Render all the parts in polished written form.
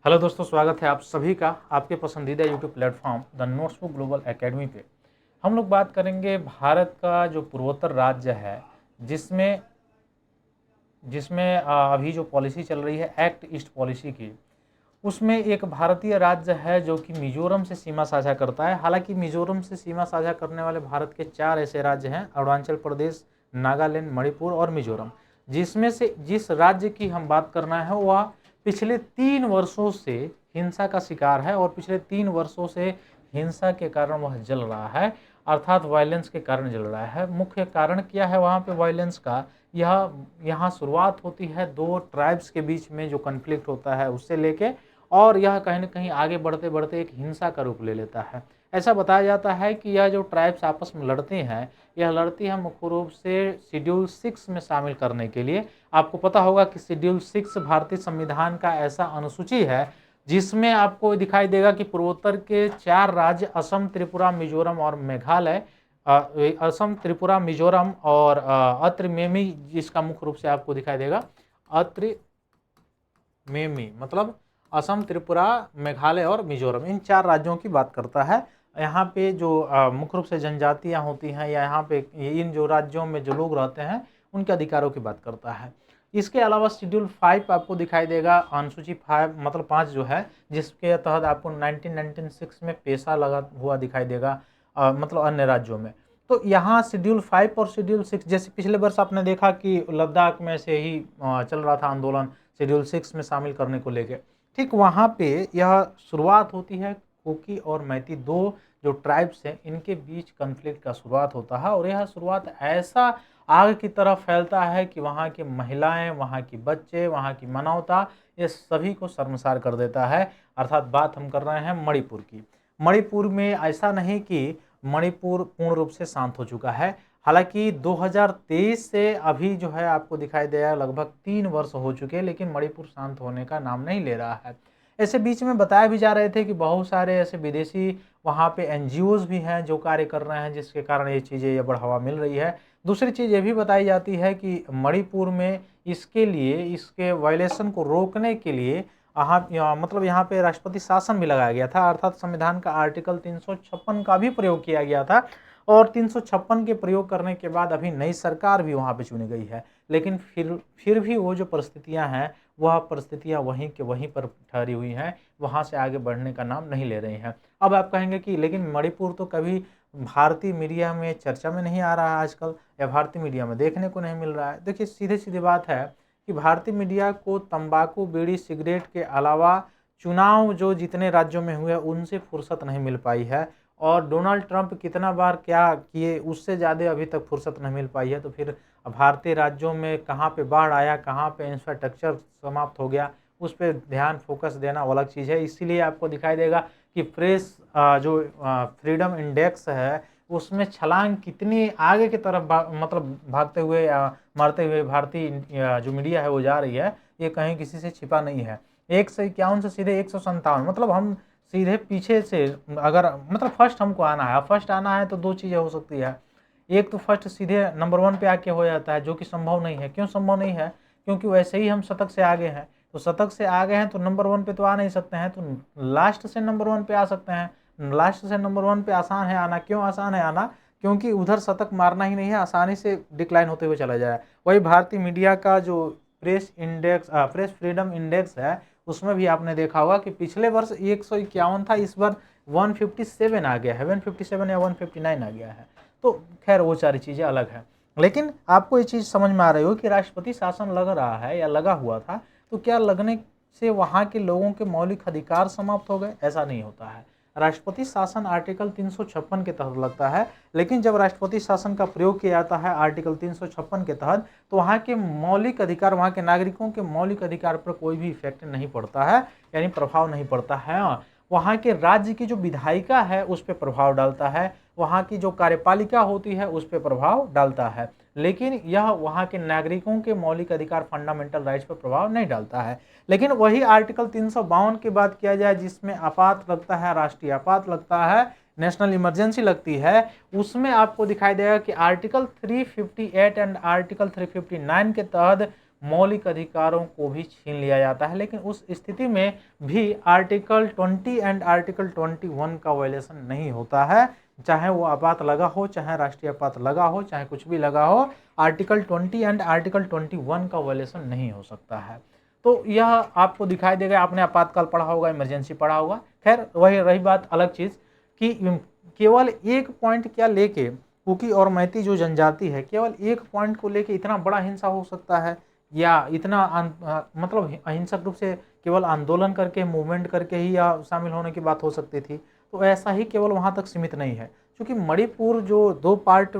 Hello दोस्तों, स्वागत है आप सभी का आपके पसंदीदा YouTube platform the notebook global academy पे। हम लोग बात करेंगे भारत का जो पूर्वोत्तर राज्य है, जिसमें जिसमें अभी जो पॉलिसी चल रही है एक्ट ईस्ट पॉलिसी की, उसमें एक भारतीय राज्य है जो कि मिजोरम से सीमा साझा करता है। हालांकि मिजोरम से सीमा साझा करने वाले भारत के 4 ऐसे राज्य हैं: अरुणाचल प्रदेश, नागालैंड, मणिपुर और मिजोरम। जिसमें से जिस राज्य की हम बात करना है वह पिछले 3 वर्षों से हिंसा का शिकार है और पिछले 3 वर्षों से हिंसा के कारण वह जल रहा है, अर्थात वायलेंस के कारण जल रहा है। मुख्य कारण क्या है वहाँ पे वायलेंस का? यह यहाँ शुरुआत होती है दो ट्राइब्स के बीच में जो कन्फ्लिक्ट होता है उससे लेके, और यह कहीं न कहीं आगे बढ़ते बढ़ते एक हिंसा का रूप ले लेता है। ऐसा बताया जाता है कि यह जो ट्राइब्स आपस में लड़ते हैं, यह लड़ती है मुख्य रूप से शेड्यूल 6 में शामिल करने के लिए। आपको पता होगा कि शेड्यूल 6 भारतीय संविधान का ऐसा अनुसूची है जिसमें आपको दिखाई देगा कि पूर्वोत्तर के 4 राज्य असम, त्रिपुरा, मिजोरम और मेघालय, असम, त्रिपुरा, मिजोरम और अत्र मेमी, जिसका मुख्य रूप से आपको दिखाई देगा अत्र मेमी, मतलब असम, त्रिपुरा, मेघालय और मिजोरम, इन 4 राज्यों की बात करता है। यहाँ पे जो मुख्य रूप से जनजातियाँ होती हैं या यहाँ पे इन जो राज्यों में जो लोग रहते हैं उनके अधिकारों की बात करता है। इसके अलावा शेड्यूल 5 आपको दिखाई देगा, अनुसूची 5 मतलब 5 जो है, जिसके तहत आपको 1996 में पेशा लगा हुआ दिखाई देगा, मतलब अन्य राज्यों में। तो यहाँ शेड्यूल 5 और शेड्यूल 6, जैसे पिछले वर्ष आपने देखा कि लद्दाख में से ही चल रहा था आंदोलन शेड्यूल 6 में शामिल करने को लेके, ठीक वहाँ पे यह शुरुआत होती है। कुकी और मैती, दो जो ट्राइब्स हैं, इनके बीच कन्फ्लिक्ट का शुरुआत होता है और यह शुरुआत ऐसा आग की तरफ फैलता है कि वहाँ की महिलाएं, वहाँ की बच्चे, वहाँ की मानवता, ये सभी को शर्मसार कर देता है। अर्थात बात हम कर रहे हैं मणिपुर की। मणिपुर में ऐसा नहीं कि मणिपुर पूर्ण रूप से शांत हो चुका है। हालांकि 2023 से अभी जो है आपको दिखाई दे रहा है लगभग 3 वर्ष हो चुके हैं, लेकिन मणिपुर शांत होने का नाम नहीं ले रहा है। ऐसे बीच में बताया भी जा रहे थे कि बहुत सारे ऐसे विदेशी वहाँ पे एनजीओज भी हैं जो कार्य कर रहे हैं, जिसके कारण ये चीज़ें ये बढ़ावा मिल रही है। दूसरी चीज़ ये भी बताई जाती है कि मणिपुर में इसके लिए, इसके वायलेशन को रोकने के लिए मतलब यहाँ पे राष्ट्रपति शासन भी लगाया गया था, अर्थात संविधान का आर्टिकल 356 का भी प्रयोग किया गया था। और 356 के प्रयोग करने के बाद अभी नई सरकार भी वहाँ पे चुनी गई है, लेकिन फिर भी वो जो परिस्थितियाँ हैं वह परिस्थितियाँ वहीं के वहीं पर ठहरी हुई हैं, वहाँ से आगे बढ़ने का नाम नहीं ले रही हैं। अब आप कहेंगे कि लेकिन मणिपुर तो कभी भारतीय मीडिया में चर्चा में नहीं आ रहा है आजकल, या भारतीय मीडिया में देखने को नहीं मिल रहा है। देखिए, सीधे सीधी बात है कि भारतीय मीडिया को तंबाकू, बीड़ी, सिगरेट के अलावा चुनाव जो जितने राज्यों में हुए उनसे फुर्सत नहीं मिल पाई है, और डोनाल्ड ट्रंप कितना बार क्या किए उससे ज़्यादा अभी तक फुर्सत नहीं मिल पाई है। तो फिर भारतीय राज्यों में कहाँ पे बाढ़ आया, कहाँ पे इंफ्रास्ट्रक्चर समाप्त हो गया, उस पर ध्यान फोकस देना अलग चीज़ है। इसीलिए आपको दिखाई देगा कि प्रेस जो फ्रीडम इंडेक्स है उसमें छलांग कितनी आगे की तरफ मतलब भागते हुए मरते हुए भारतीय जो मीडिया है वो जा रही है, ये कहीं किसी से छिपा नहीं है। 151 से सीधे 157, मतलब हम सीधे पीछे से, अगर मतलब फर्स्ट हमको आना है, फर्स्ट आना है तो दो चीज़ें हो सकती है। एक तो फर्स्ट सीधे नंबर 1 पे आके हो जाता है, जो कि संभव नहीं है। क्यों संभव नहीं है? क्योंकि वैसे ही हम शतक से आगे हैं, तो शतक से आगे हैं तो नंबर 1 पे तो आ नहीं सकते हैं, तो लास्ट से नंबर 1 पे आ सकते हैं। लास्ट से नंबर 1 पे आसान है आना। क्यों आसान है आना? क्योंकि उधर शतक मारना ही नहीं है, आसानी से डिक्लाइन होते हुए चला जाए। वही भारतीय मीडिया का जो प्रेस फ्रीडम इंडेक्स है, उसमें भी आपने देखा होगा कि पिछले वर्ष 151 था, इस बार 157 आ गया है, 157 या 159 आ गया है। तो खैर वो सारी चीज़ें अलग हैं, लेकिन आपको ये चीज़ समझ में आ रही हो कि राष्ट्रपति शासन लग रहा है या लगा हुआ था, तो क्या लगने से वहाँ के लोगों के मौलिक अधिकार समाप्त हो गए? ऐसा नहीं होता है। राष्ट्रपति शासन आर्टिकल 356 के तहत लगता है, लेकिन जब राष्ट्रपति शासन का प्रयोग किया जाता है आर्टिकल 356 के तहत, तो वहाँ के मौलिक अधिकार, वहाँ के नागरिकों के मौलिक अधिकार पर कोई भी इफेक्ट नहीं पड़ता है, यानी प्रभाव नहीं पड़ता है। वहाँ के राज्य की जो विधायिका है उस पर प्रभाव डालता है, वहाँ की जो कार्यपालिका होती है उस पर प्रभाव डालता है, लेकिन यह वहाँ के नागरिकों के मौलिक अधिकार, फंडामेंटल राइट्स पर प्रभाव नहीं डालता है। लेकिन वही आर्टिकल 352 की बात किया जाए, जिसमें आपात लगता है, राष्ट्रीय आपात लगता है, नेशनल इमरजेंसी लगती है, उसमें आपको दिखाई देगा कि आर्टिकल 358 एंड आर्टिकल 359 के तहत मौलिक अधिकारों को भी छीन लिया जाता है। लेकिन उस स्थिति में भी आर्टिकल 20 एंड आर्टिकल 21 का वायलेशन नहीं होता है, चाहे वो आपात लगा हो, चाहे राष्ट्रीय आपात लगा हो, चाहे कुछ भी लगा हो, आर्टिकल 20 एंड आर्टिकल 21 का वायलेशन नहीं हो सकता है। तो यह आपको दिखाई देगा, आपने आपातकाल पढ़ा होगा, इमरजेंसी पढ़ा होगा। खैर वही रही बात अलग चीज़ कि केवल एक पॉइंट क्या लेके कुकी और मैती जो जनजाति है, केवल एक पॉइंट को लेके इतना बड़ा हिंसा हो सकता है, या इतना मतलब अहिंसक रूप से केवल आंदोलन करके, मूवमेंट करके ही या शामिल होने की बात हो सकती थी। तो ऐसा ही केवल वहाँ तक सीमित नहीं है, क्योंकि मणिपुर जो दो पार्ट,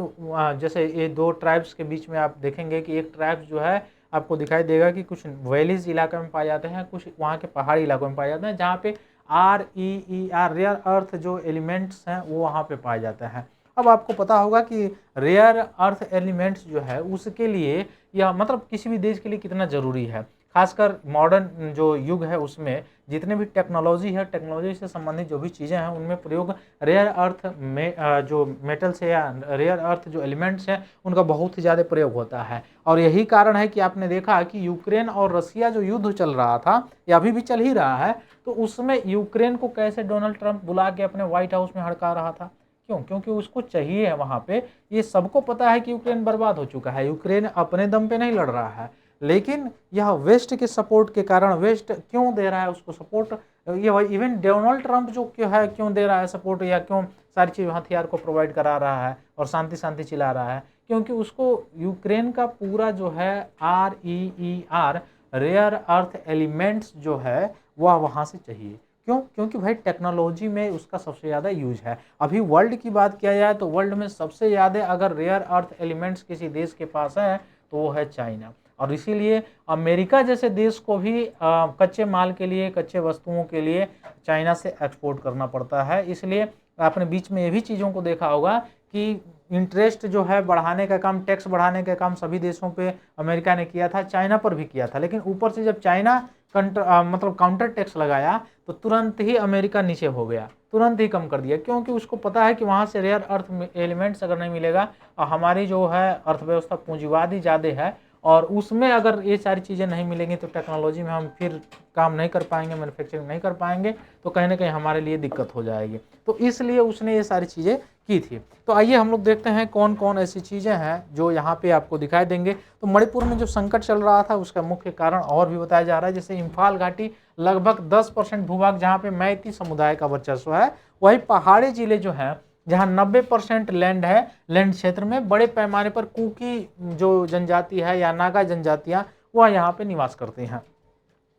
जैसे ये दो ट्राइब्स के बीच में आप देखेंगे कि एक ट्राइब्स जो है आपको दिखाई देगा कि कुछ वैलीज इलाके में पाए जाते हैं, कुछ वहाँ के पहाड़ी इलाकों में पाए जाते हैं, जहाँ पे REER रेयर अर्थ जो एलिमेंट्स हैं वो वहाँ पे पाए जाते हैं। अब आपको पता होगा कि रेयर अर्थ एलिमेंट्स जो है उसके लिए, या मतलब किसी भी देश के लिए कितना ज़रूरी है, खासकर मॉडर्न जो युग है उसमें जितने भी टेक्नोलॉजी है, टेक्नोलॉजी से संबंधित जो भी चीज़ें हैं उनमें प्रयोग रेयर अर्थ में जो मेटल्स है या रेयर अर्थ जो एलिमेंट्स हैं उनका बहुत ही ज़्यादा प्रयोग होता है। और यही कारण है कि आपने देखा कि यूक्रेन और रसिया जो युद्ध चल रहा था, या अभी भी चल ही रहा है, तो उसमें यूक्रेन को कैसे डोनाल्ड ट्रंप बुला के अपने व्हाइट हाउस में हड़का रहा था। क्यों? क्योंकि उसको चाहिए है वहाँ पे, ये सबको पता है कि यूक्रेन बर्बाद हो चुका है, यूक्रेन अपने दम पे नहीं लड़ रहा है, लेकिन यह वेस्ट के सपोर्ट के कारण, वेस्ट क्यों दे रहा है उसको सपोर्ट, ये इवन डोनाल्ड ट्रंप जो क्यों है, क्यों दे रहा है सपोर्ट, या क्यों सारी चीज़ हथियार को प्रोवाइड करा रहा है और शांति शांति चिल्ला रहा है, क्योंकि उसको यूक्रेन का पूरा जो है REER रेयर अर्थ एलिमेंट्स जो है वह वहाँ से चाहिए। क्यों? क्योंकि भाई टेक्नोलॉजी में उसका सबसे ज़्यादा यूज है। अभी वर्ल्ड की बात किया जाए तो वर्ल्ड में सबसे ज़्यादा अगर रेयर अर्थ एलिमेंट्स किसी देश के पास है तो वो है चाइना, और इसीलिए अमेरिका जैसे देश को भी कच्चे माल के लिए, कच्चे वस्तुओं के लिए चाइना से एक्सपोर्ट करना पड़ता है। इसलिए आपने बीच में ये भी चीज़ों को देखा होगा कि इंटरेस्ट जो है बढ़ाने का काम, टैक्स बढ़ाने का काम सभी देशों पे अमेरिका ने किया था, चाइना पर भी किया था, लेकिन ऊपर से जब चाइना मतलब काउंटर टैक्स लगाया तो तुरंत ही अमेरिका नीचे हो गया, तुरंत ही कम कर दिया, क्योंकि उसको पता है कि वहाँ से रेयर अर्थ एलिमेंट्स अगर नहीं मिलेगा, और हमारी जो है अर्थव्यवस्था पूंजीवादी ज़्यादा है, और उसमें अगर ये सारी चीज़ें नहीं मिलेंगी तो टेक्नोलॉजी में हम फिर काम नहीं कर पाएंगे, मैन्युफैक्चरिंग नहीं कर पाएंगे, तो कहीं ना कहीं हमारे लिए दिक्कत हो जाएगी। तो इसलिए उसने ये सारी चीज़ें की थी। तो आइए हम लोग देखते हैं कौन कौन ऐसी चीज़ें हैं जो यहाँ पे आपको दिखाई देंगे। तो मणिपुर में जो संकट चल रहा था उसका मुख्य कारण और भी बताया जा रहा है, जैसे इम्फाल घाटी लगभग 10% भूभाग जहाँ पे मैती समुदाय का वर्चस्व है, वही पहाड़ी जिले जो हैं जहाँ 90% लैंड है, लैंड क्षेत्र में बड़े पैमाने पर कुकी जो जनजाति है या नागा जनजातियाँ वह यहाँ पे निवास करती हैं।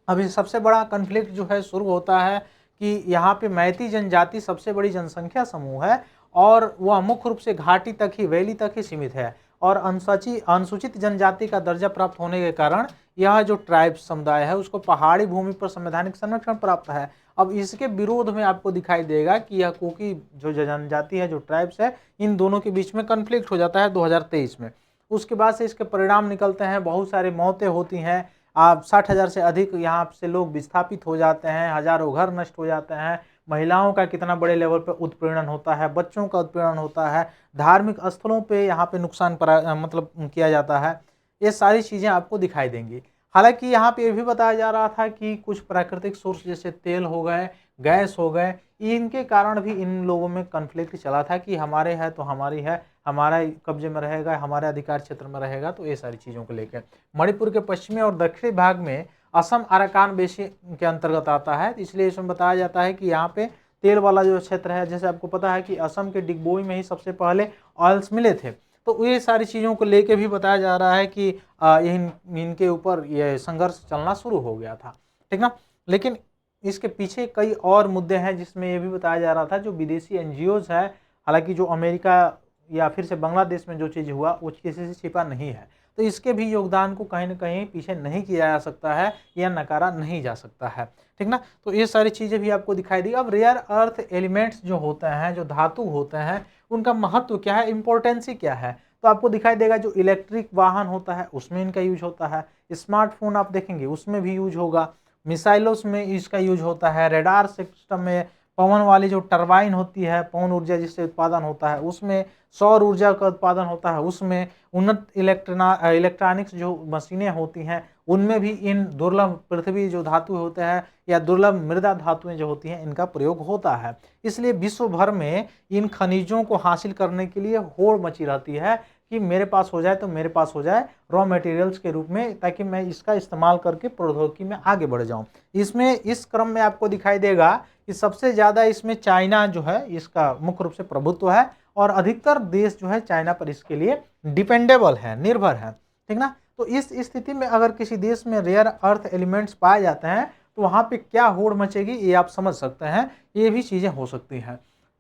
अभी सबसे बड़ा कन्फ्लिक्ट जो है शुरू होता है कि यहाँ पे मैती जनजाति सबसे बड़ी जनसंख्या समूह है, और वह मुख्य रूप से घाटी तक ही, वैली तक ही सीमित है, और अनुसूचित जनजाति का दर्जा प्राप्त होने के कारण यह जो ट्राइब समुदाय है उसको पहाड़ी भूमि पर संवैधानिक संरक्षण प्राप्त है। अब इसके विरोध में आपको दिखाई देगा कि यह कुकी जो जनजाति है, जो ट्राइब्स है, इन दोनों के बीच में कन्फ्लिक्ट हो जाता है 2023 में। उसके बाद से इसके परिणाम निकलते हैं, बहुत सारी मौतें होती हैं, आप 60,000 से अधिक यहाँ से लोग विस्थापित हो जाते हैं, हजारों घर नष्ट हो जाते हैं, महिलाओं का कितना बड़े लेवल पर उत्पीड़न होता है, बच्चों का उत्पीड़न होता है, धार्मिक स्थलों पे यहाँ पे नुकसान मतलब किया जाता है, ये सारी चीज़ें आपको दिखाई देंगी। हालांकि यहाँ पे ये भी बताया जा रहा था कि कुछ प्राकृतिक सोर्स जैसे तेल हो गए, गैस हो गए, इनके कारण भी इन लोगों में कन्फ्लिक्ट चला था कि हमारे है तो हमारी है, हमारा कब्जे में रहेगा, हमारे अधिकार क्षेत्र में रहेगा, तो ये सारी चीज़ों को लेकर। मणिपुर के पश्चिमी और दक्षिणी भाग में असम अराकान बेसिन के अंतर्गत आता है, इसलिए इसमें बताया जाता है कि यहाँ पे तेल वाला जो क्षेत्र है, जैसे आपको पता है कि असम के डिगबोई में ही सबसे पहले ऑयल्स मिले थे, तो ये सारी चीज़ों को लेके भी बताया जा रहा है कि इनके ऊपर ये संघर्ष चलना शुरू हो गया था, ठीक ना। लेकिन इसके पीछे कई और मुद्दे हैं जिसमें ये भी बताया जा रहा था, जो विदेशी NGOs है, हालांकि जो अमेरिका या फिर से बांग्लादेश में जो चीज़ हुआ वो किसी से छिपा नहीं है, तो इसके भी योगदान को कहीं ना कहीं पीछे नहीं किया जा सकता है या नकारा नहीं जा सकता है, ठीक ना। तो ये सारी चीज़ें भी आपको दिखाई दी। अब रेयर अर्थ एलिमेंट्स जो होते हैं, जो धातु होते हैं, उनका महत्व क्या है, इंपॉर्टेंसी क्या है, तो आपको दिखाई देगा। जो इलेक्ट्रिक वाहन होता है उसमें इनका यूज होता है, स्मार्टफोन आप देखेंगे उसमें भी यूज होगा, मिसाइलों में इसका यूज होता है, रेडार सिस्टम में, पवन वाली जो टरबाइन होती है, पवन ऊर्जा जिससे उत्पादन होता है उसमें, सौर ऊर्जा का उत्पादन होता है उसमें, उन्नत इलेक्ट्रॉनिक्स जो मशीनें होती हैं उनमें भी इन दुर्लभ पृथ्वी जो धातु होते हैं या दुर्लभ मृदा धातुएं जो होती हैं इनका प्रयोग होता है। इसलिए विश्व भर में इन खनिजों को हासिल करने के लिए होड़ मची रहती है कि मेरे पास हो जाए तो मेरे पास हो जाए रॉ मटेरियल्स के रूप में, ताकि मैं इसका इस्तेमाल करके प्रौद्योगिकी में आगे बढ़ जाऊं। इसमें इस क्रम में आपको दिखाई देगा कि सबसे ज़्यादा इसमें चाइना जो है इसका मुख्य रूप से प्रभुत्व है और अधिकतर देश जो है चाइना पर इसके लिए डिपेंडेबल है, निर्भर है, ठीक ना। तो इस स्थिति में अगर किसी देश में रेयर अर्थ एलिमेंट्स पाए जाते हैं तो वहाँ पे क्या होड़ मचेगी ये आप समझ सकते हैं। ये भी चीज़ें हो सकती हैं।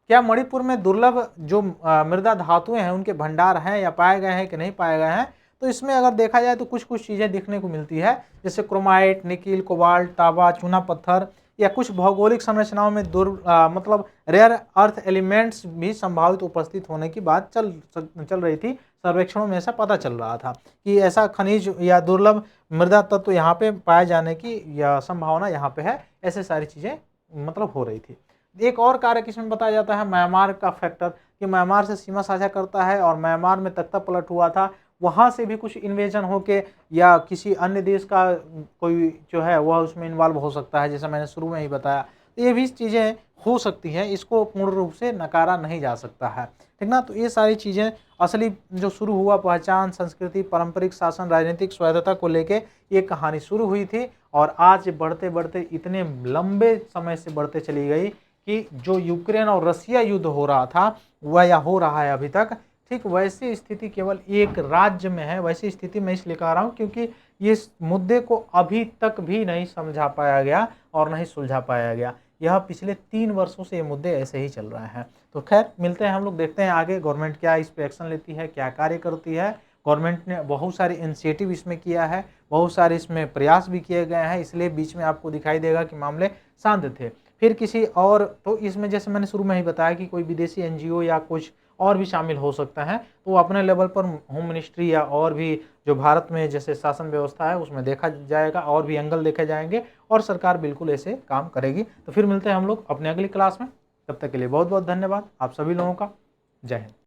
क्या मणिपुर में दुर्लभ जो मृदा धातुएं हैं उनके भंडार हैं या पाए गए हैं कि नहीं पाए गए हैं, तो इसमें अगर देखा जाए तो कुछ कुछ चीज़ें देखने को मिलती है, जैसे क्रोमाइट, निकिल, कोबाल्ट, तांबा, चूना पत्थर या कुछ भौगोलिक संरचनाओं में मतलब रेयर अर्थ एलिमेंट्स भी संभावित उपस्थित होने की बात चल रही थी। सर्वेक्षणों में ऐसा पता चल रहा था कि ऐसा खनिज या दुर्लभ मृदा तत्व यहाँ पे पाए जाने की या संभावना यहाँ पे है। ऐसे सारी चीज़ें मतलब हो रही थी। एक और कारक इसमें बताया जाता है म्यांमार का फैक्टर, कि म्यांमार से सीमा साझा करता है और म्यांमार में तख्ता पलट हुआ था, वहाँ से भी कुछ इन्वेजन होके या किसी अन्य देश का कोई जो है वह उसमें इन्वॉल्व हो सकता है, जैसा मैंने शुरू में ही बताया। तो ये भी चीज़ें हो सकती हैं, इसको पूर्ण रूप से नकारा नहीं जा सकता है, ठीक ना। तो ये सारी चीज़ें असली जो शुरू हुआ पहचान, संस्कृति, पारंपरिक शासन, राजनीतिक स्वायत्तता को लेके ये कहानी शुरू हुई थी और आज बढ़ते बढ़ते इतने लंबे समय से बढ़ते चली गई कि जो यूक्रेन और रसिया युद्ध हो रहा था वह या हो रहा है अभी तक, ठीक वैसी स्थिति केवल एक राज्य में है। वैसी स्थिति मैं इसलिए कह रहा हूँ क्योंकि ये मुद्दे को अभी तक भी नहीं समझा पाया गया और नहीं सुलझा पाया गया। यह पिछले 3 वर्षों से ये मुद्दे ऐसे ही चल रहे हैं। तो खैर मिलते हैं हम लोग, देखते हैं आगे गवर्नमेंट क्या इस पर एक्शन लेती है, क्या कार्य करती है। गवर्नमेंट ने बहुत सारे इनिशिएटिव इसमें किया है, बहुत सारे इसमें प्रयास भी किए गए हैं, इसलिए बीच में आपको दिखाई देगा कि मामले शांत थे। फिर किसी और, तो इसमें जैसे मैंने शुरू में ही बताया कि कोई विदेशी एनजीओ या कुछ और भी शामिल हो सकता है, तो वो अपने लेवल पर होम मिनिस्ट्री या और भी जो भारत में जैसे शासन व्यवस्था है उसमें देखा जाएगा, और भी एंगल देखे जाएंगे और सरकार बिल्कुल ऐसे काम करेगी। तो फिर मिलते हैं हम लोग अपने अगली क्लास में। तब तक के लिए बहुत बहुत धन्यवाद आप सभी लोगों का। जय हिंद।